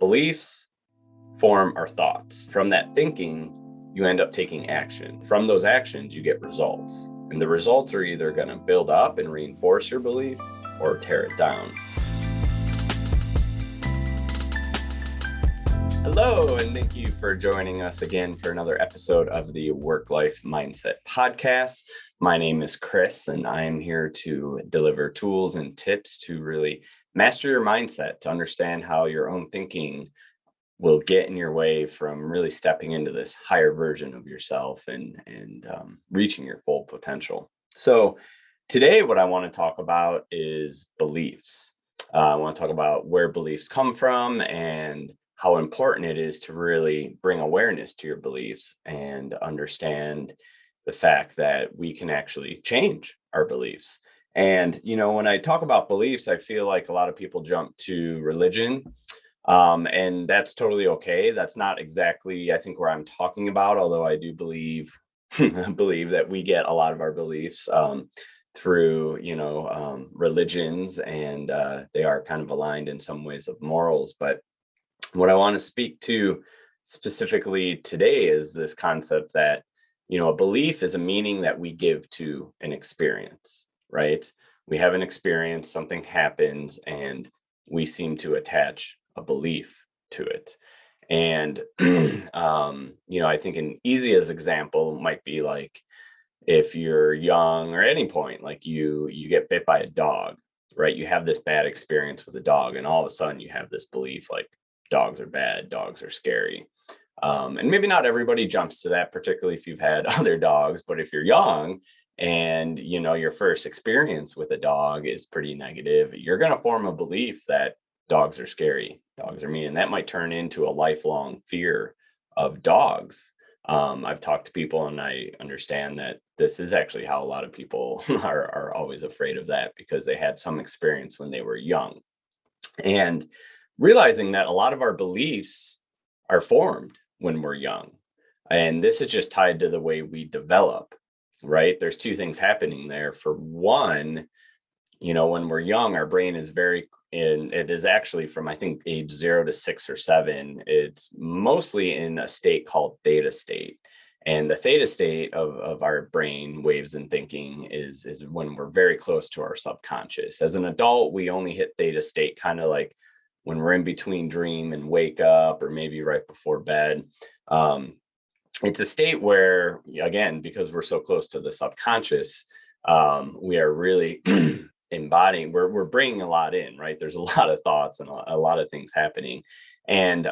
Beliefs form our thoughts. From that thinking, you end up taking action. From those actions, you get results. And the results are either going to build up and reinforce your belief or tear it down. Hello, and thank you for joining us again for another episode of the Work-Life Mindset Podcast. My name is Chris, and I am here to deliver tools and tips to really master your mindset, to understand how your own thinking will get in your way from really stepping into this higher version of yourself and reaching your full potential. So today, what I want to talk about is beliefs. I want to talk about where beliefs come from and how important it is to really bring awareness to your beliefs and understand the fact that we can actually change our beliefs. And, when I talk about beliefs, I feel like a lot of people jump to religion, and that's totally okay. That's not exactly, I think, where I'm talking about, although I do believe that we get a lot of our beliefs through, religions, and they are kind of aligned in some ways of morals. But what I want to speak to specifically today is this concept that, a belief is a meaning that we give to an experience, right? We have an experience, something happens, and we seem to attach a belief to it. And, I think an easiest example might be like if you're young or at any point, like you get bit by a dog, right? You have this bad experience with a dog, and all of a sudden you have this belief like, dogs are bad, dogs are scary. And maybe not everybody jumps to that, particularly if you've had other dogs, but if you're young and, your first experience with a dog is pretty negative, you're going to form a belief that dogs are scary, dogs are mean, and that might turn into a lifelong fear of dogs. I've talked to people and I understand that this is actually how a lot of people are always afraid of that because they had some experience when they were young. And realizing that a lot of our beliefs are formed when we're young. And this is just tied to the way we develop, right? There's two things happening there. For one, when we're young, our brain is it is actually from, I think, age 0 to 6 or 7. It's mostly in a state called theta state. And the theta state of our brain waves and thinking is when we're very close to our subconscious. As an adult, we only hit theta state kind of like when we're in between dream and wake up, or maybe right before bed. It's a state where, again, because we're so close to the subconscious, we are really embodying, we're bringing a lot in, right? There's a lot of thoughts and a lot of things happening. And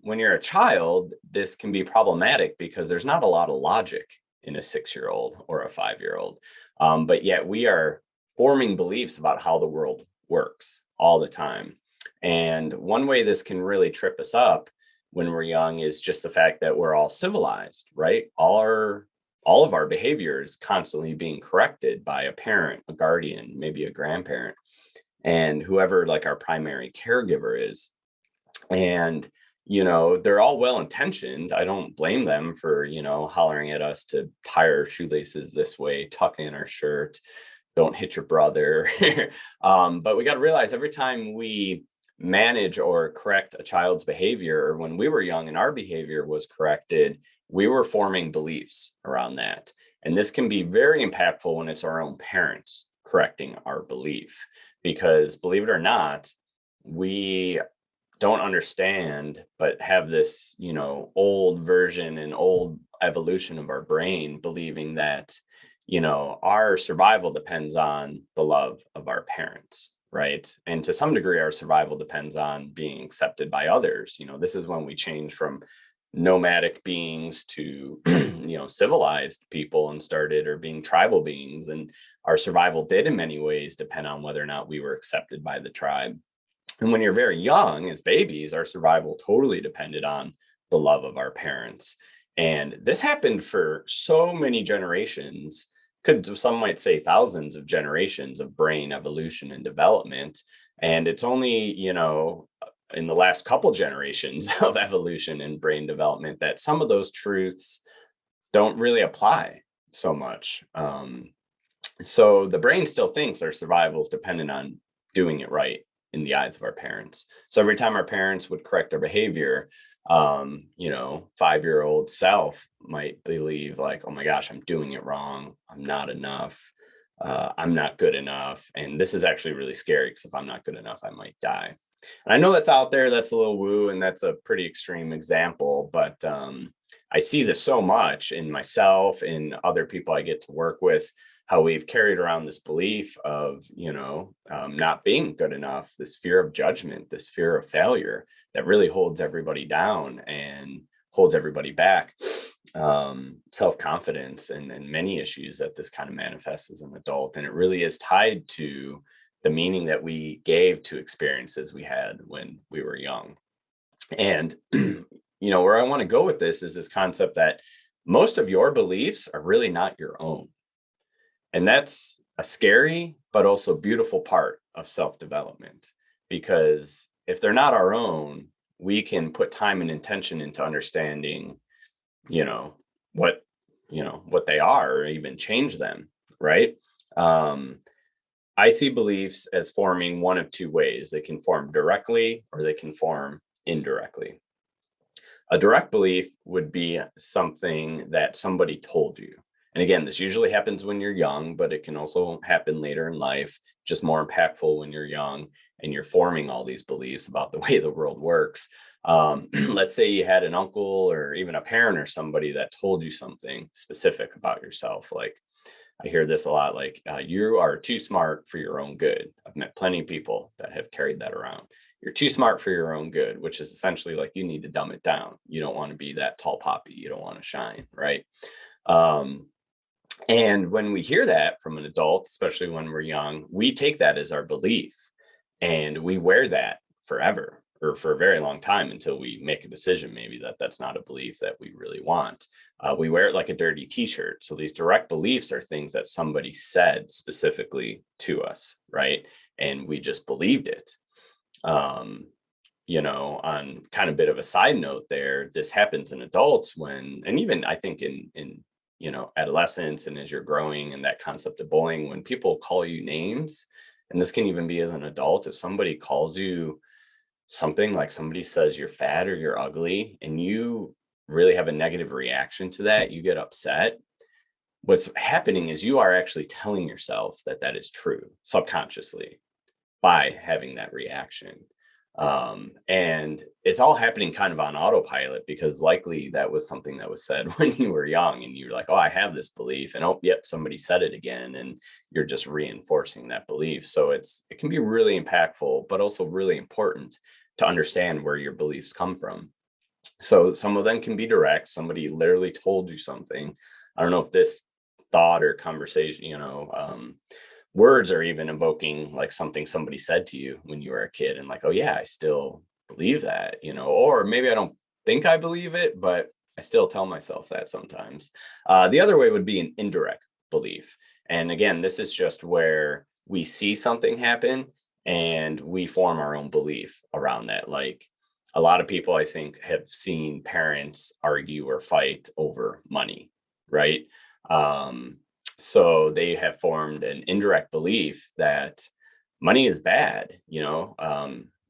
when you're a child, this can be problematic because there's not a lot of logic in a 6-year-old or a 5-year-old. But yet we are forming beliefs about how the world works all the time. And one way this can really trip us up when we're young is just the fact that we're all civilized, right? All of our behavior is constantly being corrected by a parent, a guardian, maybe a grandparent, and whoever like our primary caregiver is. And, they're all well-intentioned. I don't blame them for, hollering at us to tie our shoelaces this way, tuck in our shirt, don't hit your brother. But we got to realize every time we manage or correct a child's behavior, or when we were young and our behavior was corrected, we were forming beliefs around that. And this can be very impactful when it's our own parents correcting our belief, because believe it or not, we don't understand, but have this, old version and old evolution of our brain believing that, our survival depends on the love of our parents. Right. And to some degree, our survival depends on being accepted by others. This is when we change from nomadic beings to, civilized people and started or being tribal beings. And our survival did in many ways depend on whether or not we were accepted by the tribe. And when you're very young, as babies, our survival totally depended on the love of our parents. And this happened for so many generations. Some might say thousands of generations of brain evolution and development. And it's only, in the last couple generations of evolution and brain development that some of those truths don't really apply so much. So the brain still thinks our survival is dependent on doing it right, in the eyes of our parents. So every time our parents would correct our behavior, 5-year-old self might believe like, oh my gosh, I'm doing it wrong. I'm not enough. I'm not good enough. And this is actually really scary because if I'm not good enough, I might die. And I know that's out there. That's a little woo, and that's a pretty extreme example, but I see this so much in myself and other people I get to work with, how we've carried around this belief of, not being good enough, this fear of judgment, this fear of failure that really holds everybody down and holds everybody back. Self-confidence and many issues that this kind of manifests as an adult. And it really is tied to the meaning that we gave to experiences we had when we were young. And, where I want to go with this is this concept that most of your beliefs are really not your own. And that's a scary, but also beautiful part of self-development, because if they're not our own, we can put time and intention into understanding, what, what they are, or even change them. Right. I see beliefs as forming one of two ways. They can form directly or they can form indirectly. A direct belief would be something that somebody told you. And again, this usually happens when you're young, but it can also happen later in life, just more impactful when you're young and you're forming all these beliefs about the way the world works. Let's say you had an uncle or even a parent or somebody that told you something specific about yourself. Like, I hear this a lot, like, you are too smart for your own good. I've met plenty of people that have carried that around. You're too smart for your own good, which is essentially like you need to dumb it down. You don't want to be that tall poppy. You don't want to shine, right? And when we hear that from an adult, especially when we're young, we take that as our belief and we wear that forever or for a very long time until we make a decision, maybe that that's not a belief that we really want. We wear it like a dirty t-shirt. So these direct beliefs are things that somebody said specifically to us, right? And we just believed it. On kind of a bit of a side note there, this happens in adults and even I think in adolescence and as you're growing, and that concept of bullying, when people call you names, and this can even be as an adult, if somebody calls you something, like somebody says you're fat or you're ugly, and you really have a negative reaction to that, you get upset. What's happening is you are actually telling yourself that that is true subconsciously by having that reaction. And it's all happening kind of on autopilot, because likely that was something that was said when you were young and you're like, oh, I have this belief, and oh, yep, somebody said it again, and you're just reinforcing that belief. So it can be really impactful, but also really important to understand where your beliefs come from. So some of them can be direct. Somebody literally told you something. I don't know if this thought or conversation, words are even evoking like something somebody said to you when you were a kid, and like, oh yeah, I still believe that, or maybe I don't think I believe it, but I still tell myself that sometimes. The other way would be an indirect belief. And again, this is just where we see something happen and we form our own belief around that. Like, a lot of people, I think, have seen parents argue or fight over money, right? So they have formed an indirect belief that money is bad.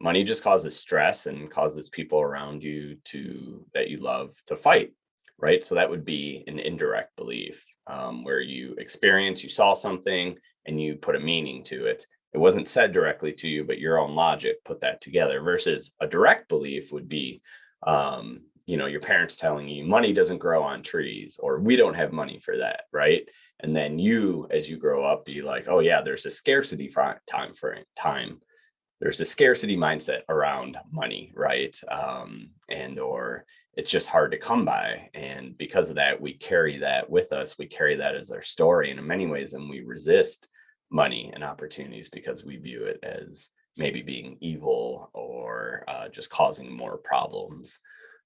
Money just causes stress and causes people around you that you love to fight, right? So that would be an indirect belief, where you saw something and you put a meaning to it. It wasn't said directly to you, but your own logic put that together. Versus a direct belief would be, your parents telling you money doesn't grow on trees, or we don't have money for that, right? And then you, as you grow up, be like, oh yeah, there's a scarcity time. There's a scarcity mindset around money, right? Or it's just hard to come by. And because of that, we carry that with us. We carry that as our story. And in many ways, then we resist money and opportunities because we view it as maybe being evil or just causing more problems.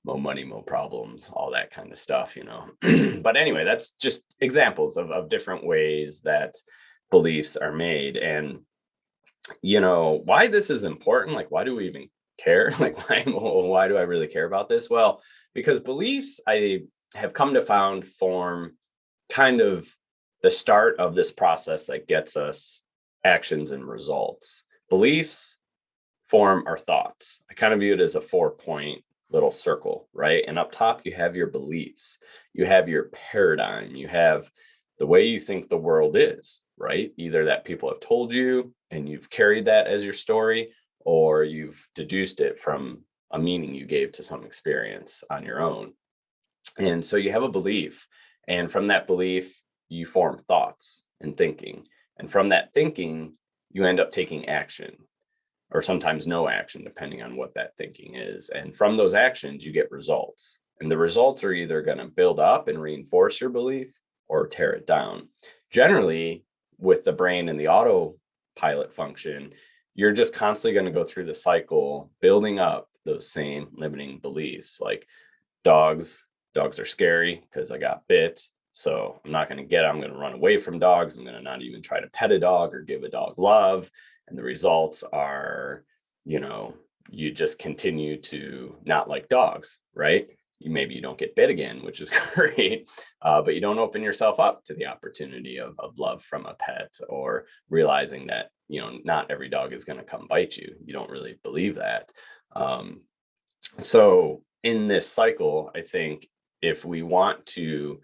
More money, more problems, all that kind of stuff, But anyway, that's just examples of different ways that beliefs are made. And, why this is important, like, why do we even care? Like, why do I really care about this? Well, because beliefs, I have come to form kind of the start of this process that gets us actions and results. Beliefs form our thoughts. I kind of view it as a 4-point little circle, right? And up top, you have your beliefs, you have your paradigm, you have the way you think the world is, right? Either that people have told you and you've carried that as your story, or you've deduced it from a meaning you gave to some experience on your own. And so you have a belief, and from that belief, you form thoughts and thinking. And from that thinking, you end up taking action, or sometimes no action, depending on what that thinking is. And from those actions, you get results. And the results are either going to build up and reinforce your belief or tear it down. Generally, with the brain and the autopilot function, you're just constantly going to go through the cycle, building up those same limiting beliefs. Like dogs are scary because I got bit. So I'm not going to I'm going to run away from dogs. I'm going to not even try to pet a dog or give a dog love. And the results are, you just continue to not like dogs, right? Maybe you don't get bit again, which is great, but you don't open yourself up to the opportunity of love from a pet, or realizing that, not every dog is going to come bite you. You don't really believe that. So in this cycle, I think if we want to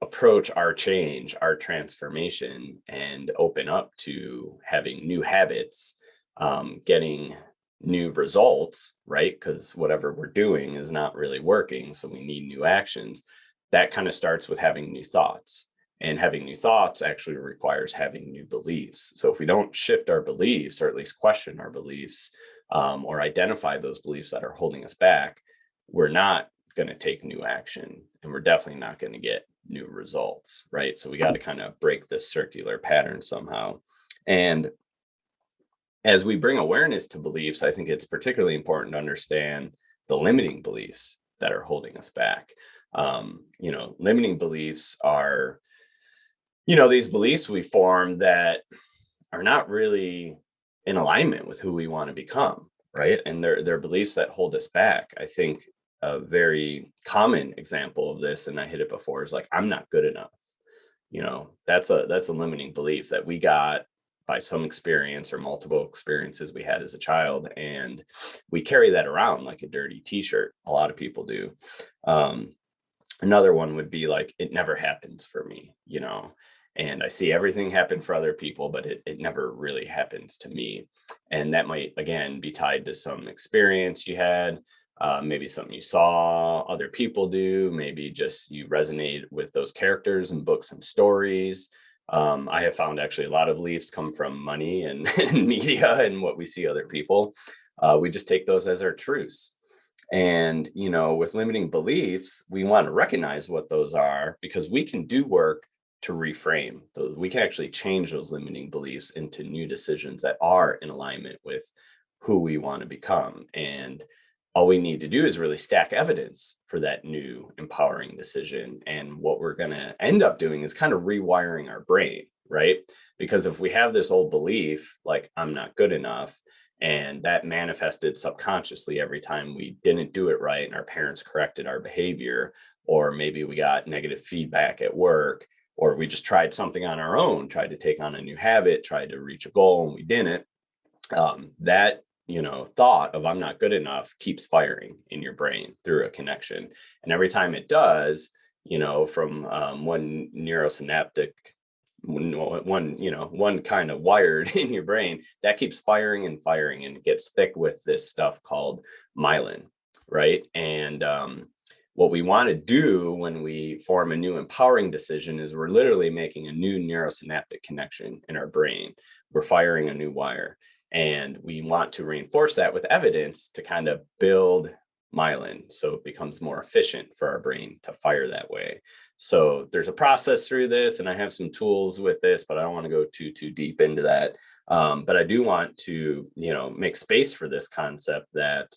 approach our change, our transformation, and open up to having new habits, getting new results, right? Because whatever we're doing is not really working. So we need new actions. That kind of starts with having new thoughts. And having new thoughts actually requires having new beliefs. So if we don't shift our beliefs, or at least question our beliefs, or identify those beliefs that are holding us back, we're not going to take new action, and we're definitely not going to get new results, right? So we got to kind of break this circular pattern somehow. And as we bring awareness to beliefs, I think it's particularly important to understand the limiting beliefs that are holding us back. Limiting beliefs are, these beliefs we form that are not really in alignment with who we want to become, right? And they're beliefs that hold us back. I think a very common example of this, and I hit it before, is like, I'm not good enough. That's a limiting belief that we got by some experience or multiple experiences we had as a child, and we carry that around like a dirty t-shirt. A lot of people do. Another one would be like, it never happens for me, and I see everything happen for other people, but it never really happens to me. And that might, again, be tied to some experience you had, maybe something you saw other people do, maybe just you resonate with those characters in books and stories. I have found actually a lot of beliefs come from money and, and media and what we see other people. We just take those as our truths. And, with limiting beliefs, we want to recognize what those are, because we can do work to reframe those. We can actually change those limiting beliefs into new decisions that are in alignment with who we want to become. And all we need to do is really stack evidence for that new empowering decision. And what we're going to end up doing is kind of rewiring our brain, right? Because if we have this old belief, like, I'm not good enough, and that manifested subconsciously every time we didn't do it right and our parents corrected our behavior, or maybe we got negative feedback at work, or we just tried something on our own, tried to take on a new habit, tried to reach a goal and we didn't, that thought of I'm not good enough keeps firing in your brain through a connection. And every time it does, from one neurosynaptic, one kind of wired in your brain, that keeps firing and firing, and it gets thick with this stuff called myelin, right? And what we want to do when we form a new empowering decision is we're literally making a new neurosynaptic connection in our brain. We're firing a new wire. And we want to reinforce that with evidence to kind of build myelin, so it becomes more efficient for our brain to fire that way. So there's a process through this, and I have some tools with this, but I don't want to go too deep into that. But I do want to, make space for this concept that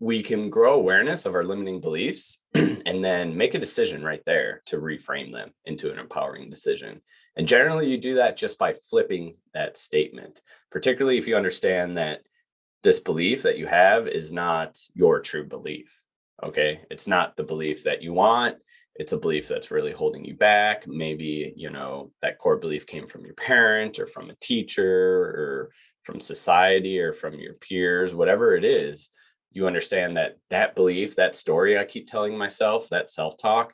we can grow awareness of our limiting beliefs and then make a decision right there to reframe them into an empowering decision. And generally, you do that just by flipping that statement, particularly if you understand that this belief that you have is not your true belief. Okay. It's not the belief that you want. it's a belief that's really holding you back. Maybe, that core belief came from your parent or from a teacher or from society or from your peers, whatever it is. You understand that belief, that story I keep telling myself, that self-talk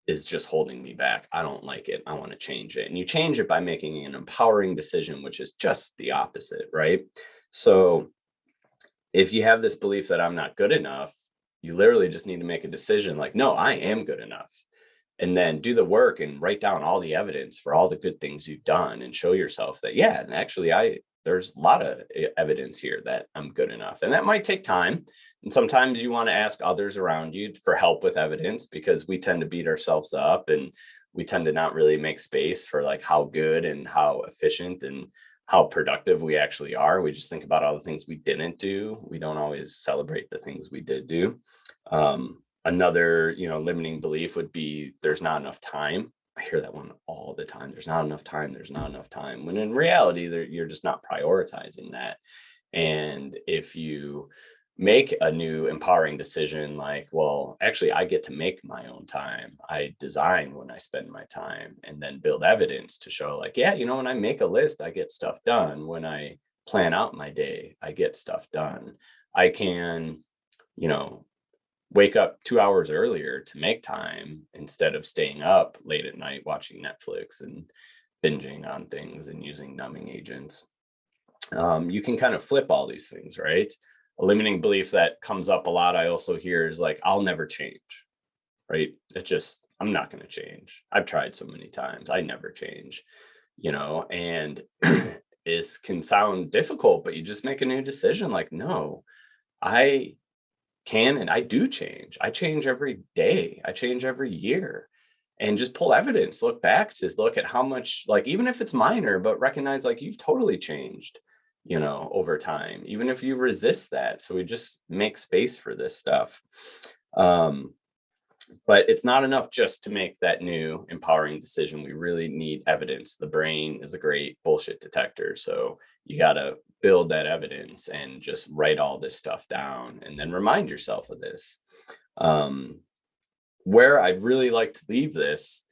is just holding me back. I don't like it. I want to change it. And you change it by making an empowering decision, which is just the opposite, right? So if you have this belief that I'm not good enough, you literally just need to make a decision like, no, I am good enough. And then do the work and write down all the evidence for all the good things you've done and show yourself that, yeah, and actually there's a lot of evidence here that I'm good enough. And that might take time. And sometimes you want to ask others around you for help with evidence, because we tend to beat ourselves up and we tend to not really make space for like how good and how efficient and how productive we actually are. We just think about all the things we didn't do. We don't always celebrate the things we did do. Another, limiting belief would be there's not enough time. I hear that one all the time. There's not enough time. There's not enough time. When in reality, you're just not prioritizing that. And if you make a new empowering decision like, well, actually, I get to make my own time. I design when I spend my time, and then build evidence to show like, yeah, when I make a list, I get stuff done. When I plan out my day, I get stuff done. I can, wake up 2 hours earlier to make time instead of staying up late at night watching Netflix and binging on things and using numbing agents. You can kind of flip all these things, right? A limiting belief that comes up a lot, I also hear, is like, I'll never change, right? I'm not going to change. I've tried so many times. I never change, and it can sound difficult, but you just make a new decision like, no, I can and I do change. I change every day. I change every year. And just pull evidence, look back to look at how much, like, even if it's minor, but recognize like you've totally changed, over time, even if you resist that. So we just make space for this stuff. But it's not enough just to make that new empowering decision. We really need evidence. The brain is a great bullshit detector. So you got to build that evidence and just write all this stuff down and then remind yourself of this. Where I'd really like to leave this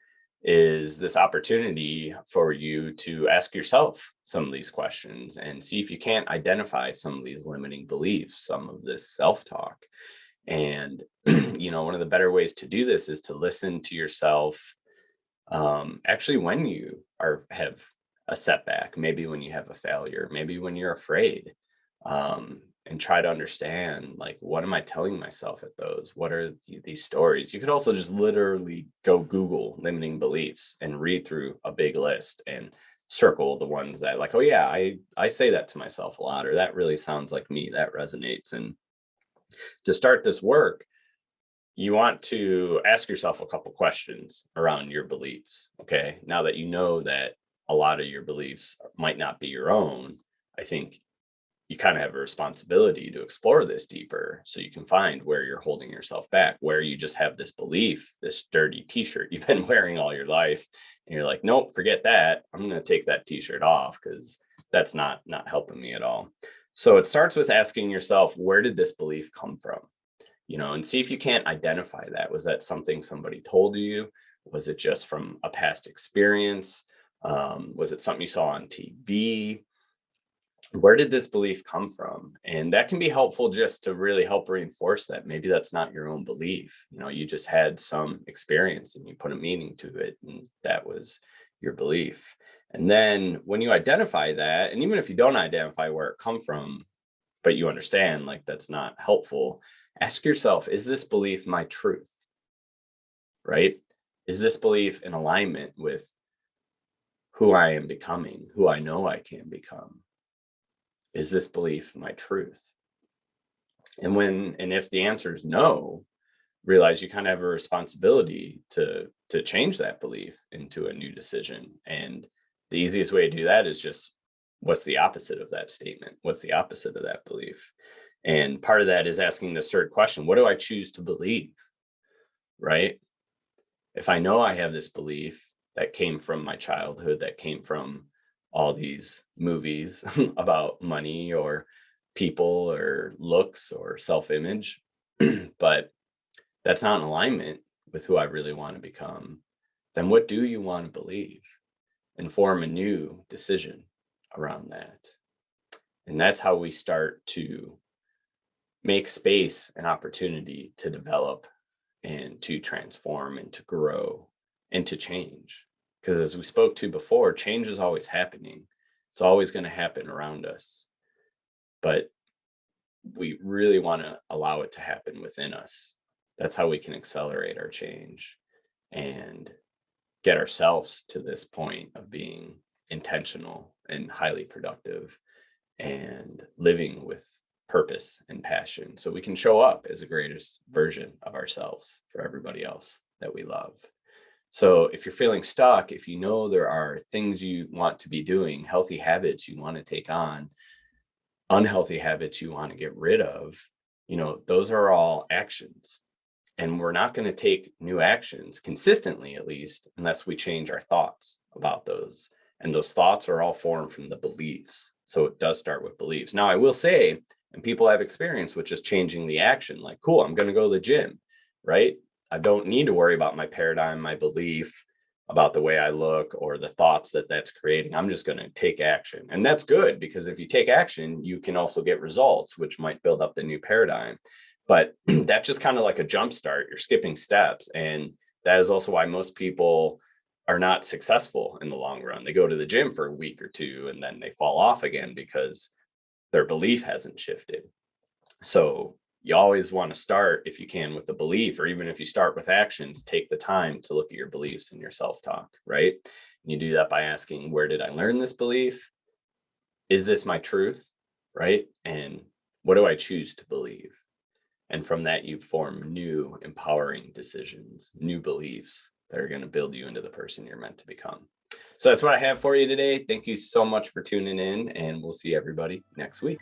is this opportunity for you to ask yourself some of these questions and see if you can't identify some of these limiting beliefs, some of this self-talk. And, one of the better ways to do this is to listen to yourself. Actually, when you have a setback, maybe when you have a failure, maybe when you're afraid, and try to understand, like, what am I telling myself at those? What are these stories? You could also just literally go Google limiting beliefs and read through a big list and circle the ones that like, oh yeah, I say that to myself a lot, or that really sounds like me, that resonates. And to start this work, you want to ask yourself a couple questions around your beliefs. Okay. Now that you know that a lot of your beliefs might not be your own, I think you kind of have a responsibility to explore this deeper so you can find where you're holding yourself back, where you just have this belief, this dirty t-shirt you've been wearing all your life. And you're like, nope, forget that. I'm going to take that t-shirt off because that's not helping me at all. So it starts with asking yourself, where did this belief come from? And see if you can't identify that. Was that something somebody told you? Was it just from a past experience? Was it something you saw on TV? Where did this belief come from? And that can be helpful just to really help reinforce that maybe that's not your own belief. You just had some experience and you put a meaning to it, and that was your belief. And then when you identify that, and even if you don't identify where it come from, but you understand like that's not helpful, ask yourself, is this belief my truth? Right? Is this belief in alignment with who I am becoming, who I know I can become? Is this belief my truth? And if the answer is no, realize you kind of have a responsibility to change that belief into a new decision. And the easiest way to do that is just, what's the opposite of that statement? What's the opposite of that belief? And part of that is asking this third question: what do I choose to believe? Right? If I know I have this belief that came from my childhood, that came from all these movies about money or people or looks or self-image, but that's not in alignment with who I really want to become, then what do you want to believe? And form a new decision around that. And that's how we start to make space and opportunity to develop and to transform and to grow and to change. Because as we spoke to before, change is always happening. It's always going to happen around us. But we really want to allow it to happen within us. That's how we can accelerate our change and get ourselves to this point of being intentional and highly productive and living with purpose and passion, so we can show up as the greatest version of ourselves for everybody else that we love. So if you're feeling stuck, if you know there are things you want to be doing, healthy habits you want to take on, unhealthy habits you want to get rid of, those are all actions. And we're not going to take new actions consistently, at least, unless we change our thoughts about those. And those thoughts are all formed from the beliefs. So it does start with beliefs. Now, I will say, and people have experience with just changing the action, like, cool, I'm going to go to the gym, right? I don't need to worry about my paradigm, my belief about the way I look or the thoughts that that's creating. I'm just going to take action. And that's good, because if you take action, you can also get results, which might build up the new paradigm. But that's just kind of like a jump start. You're skipping steps. And that is also why most people are not successful in the long run. They go to the gym for a week or two and then they fall off again because their belief hasn't shifted. So you always want to start, if you can, with the belief, or even if you start with actions, take the time to look at your beliefs and your self-talk, right? And you do that by asking, where did I learn this belief? Is this my truth, right? And what do I choose to believe? And from that, you form new empowering decisions, new beliefs that are going to build you into the person you're meant to become. So that's what I have for you today. Thank you so much for tuning in, and we'll see everybody next week.